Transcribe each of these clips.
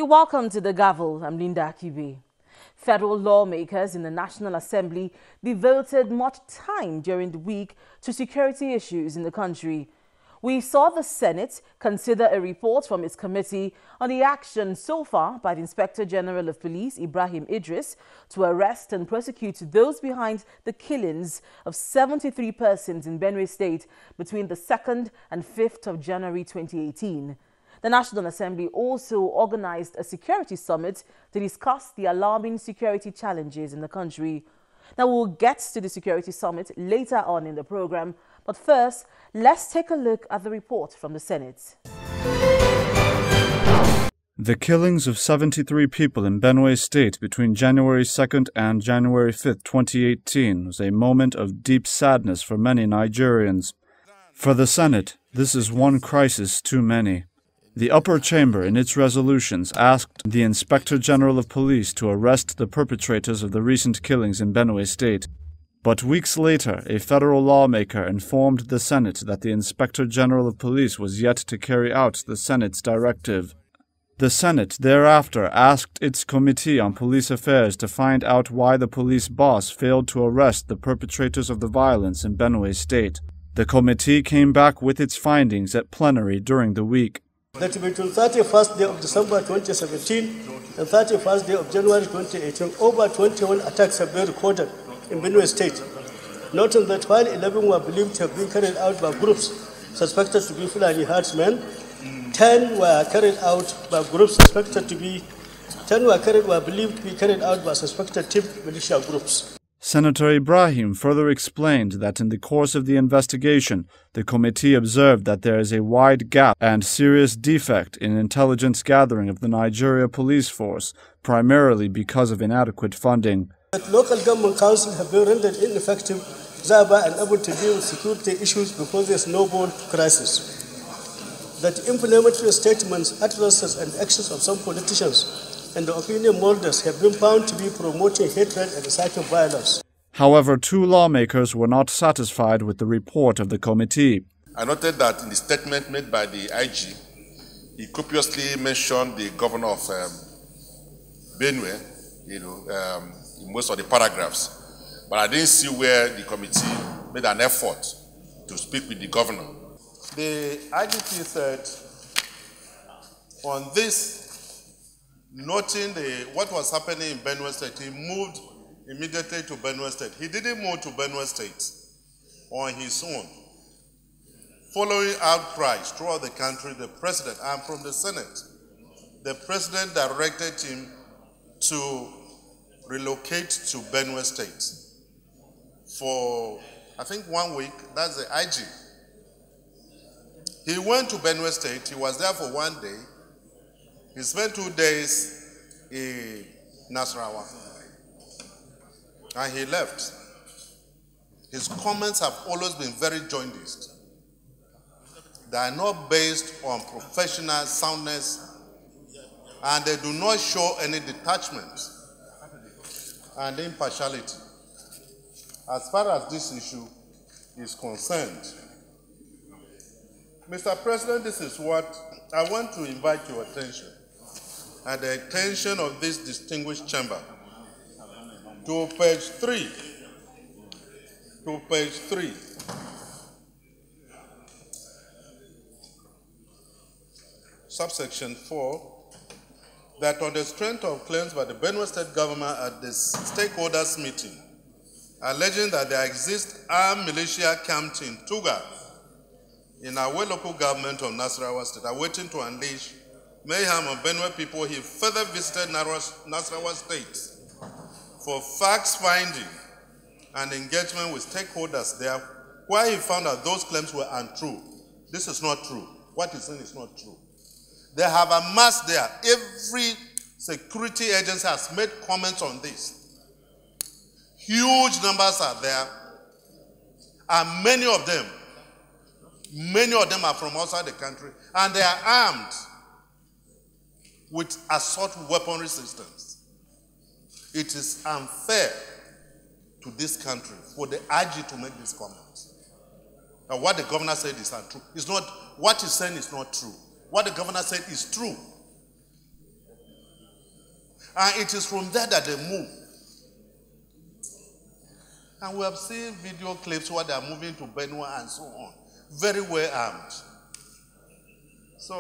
You're welcome to the Gavel. I'm Linda Akibe. Federal lawmakers in the National Assembly devoted much time during the week to security issues in the country. We saw the Senate consider a report from its committee on the action so far by the Inspector General of Police, Ibrahim Idris, to arrest and prosecute those behind the killings of 73 persons in Benue State between the 2nd and 5th of January 2018. The National Assembly also organized a security summit to discuss the alarming security challenges in the country. Now, we'll get to the security summit later on in the program, but first, let's take a look at the report from the Senate. The killings of 73 people in Benue State between January 2nd and January 5th, 2018 was a moment of deep sadness for many Nigerians. For the Senate, this is one crisis too many. The upper chamber, in its resolutions, asked the Inspector General of Police to arrest the perpetrators of the recent killings in Benue State. But weeks later, a federal lawmaker informed the Senate that the Inspector General of Police was yet to carry out the Senate's directive. The Senate thereafter asked its Committee on Police Affairs to find out why the police boss failed to arrest the perpetrators of the violence in Benue State. The committee came back with its findings at plenary during the week. That between 31st day of December 2017 and 31st day of January 2018, over 21 attacks have been recorded in Benue State, noting that while 11 were believed to have been carried out by groups suspected to be Fulani Herdsmen, 10 were carried out by groups suspected to be 10 were believed to be carried out by suspected TIP militia groups. Senator Ibrahim further explained that in the course of the investigation, the committee observed that there is a wide gap and serious defect in intelligence gathering of the Nigeria police force, primarily because of inadequate funding. That local government councils have been rendered ineffective, thereby unable to deal with security issues because there is no born crisis. That inflammatory statements, utterances and actions of some politicians and the opinion molders have been found to be promoting hatred and inciting violence. However, two lawmakers were not satisfied with the report of the committee. I noted that in the statement made by the IG, he copiously mentioned the governor of Benue, in most of the paragraphs. But I didn't see where the committee made an effort to speak with the governor. The IGP said on this, noting what was happening in Benue State, he moved immediately to Benue State. He didn't move to Benue State on his own. Following outcries throughout the country, the president, and from the Senate, the president directed him to relocate to Benue State for, I think, 1 week. That's the IG. He went to Benue State. He was there for 1 day. He spent 2 days in Nasarawa, and he left. His comments have always been very jaundiced. They are not based on professional soundness, and they do not show any detachment and impartiality. As far as this issue is concerned, Mr. President, this is what I want to invite your attention and the attention of this distinguished chamber to page 3. To page 3. Subsection 4, that on the strength of claims by the Benue State government at the stakeholders meeting, alleging that there exists armed militia camped in Tuga in our local government of Nasarawa State, are waiting to unleash mayhem on Benue people, he further visited Nasarawa State for facts-finding and engagement with stakeholders there, where he found that those claims were untrue. This is not true. What he's saying is not true. They have amassed there. Every security agency has made comments on this. Huge numbers are there, and many of them are from outside the country, and they are armed with assault weaponry systems. It is unfair to this country for the IG to make these comments. Now, what the governor said is untrue. It's not, what he's saying is not true. What the governor said is true. And it is from there that they move. And we have seen video clips where they are moving to Benue and so on. Very well armed. So,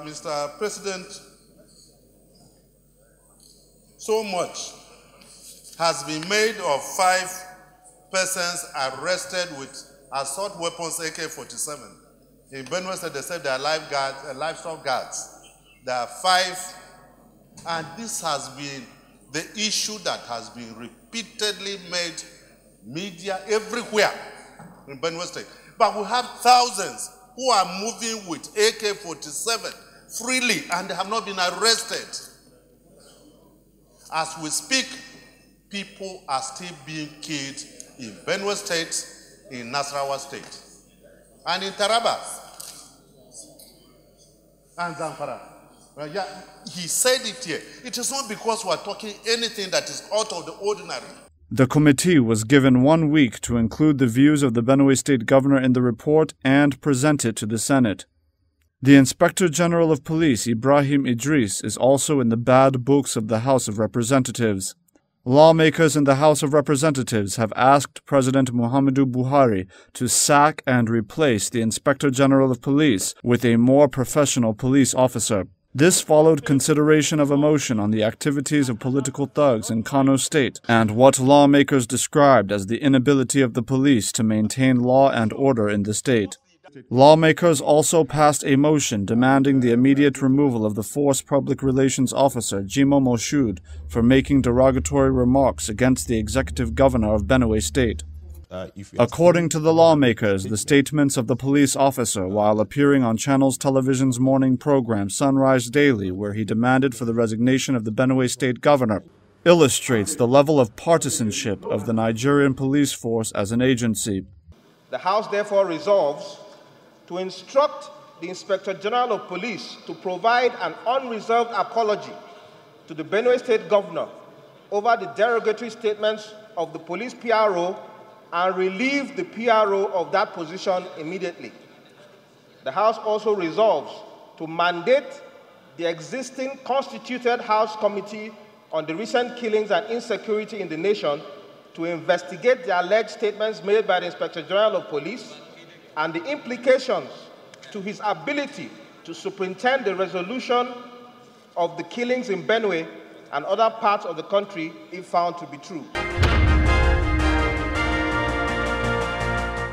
Mr. President, so much has been made of 5 persons arrested with assault weapons AK-47. In Benue State, they said they are livestock guards. There are 5, and this has been the issue that has been repeatedly made media everywhere in Benue State. But we have thousands who are moving with AK-47 freely and they have not been arrested. As we speak, people are still being killed in Benue State, in Nasarawa State, and in Taraba, and Zamfara. Yeah, he said it here. It is not because we are talking anything that is out of the ordinary. The committee was given 1 week to include the views of the Benue State Governor in the report and present it to the Senate. The Inspector General of Police, Ibrahim Idris, is also in the bad books of the House of Representatives. Lawmakers in the House of Representatives have asked President Muhammadu Buhari to sack and replace the Inspector General of Police with a more professional police officer. This followed consideration of a motion on the activities of political thugs in Kano State and what lawmakers described as the inability of the police to maintain law and order in the state. Lawmakers also passed a motion demanding the immediate removal of the Force Public Relations Officer Jimo Moshood for making derogatory remarks against the executive governor of Benue State. According to the lawmakers, the statements of the police officer while appearing on Channels Television's morning program Sunrise Daily, where he demanded for the resignation of the Benue State governor, illustrates the level of partisanship of the Nigerian police force as an agency. The House therefore resolves to instruct the Inspector General of Police to provide an unreserved apology to the Benue State governor over the derogatory statements of the police PRO and relieve the PRO of that position immediately. The House also resolves to mandate the existing constituted House Committee on the recent killings and insecurity in the nation to investigate the alleged statements made by the Inspector General of Police and the implications to his ability to superintend the resolution of the killings in Benue and other parts of the country if found to be true.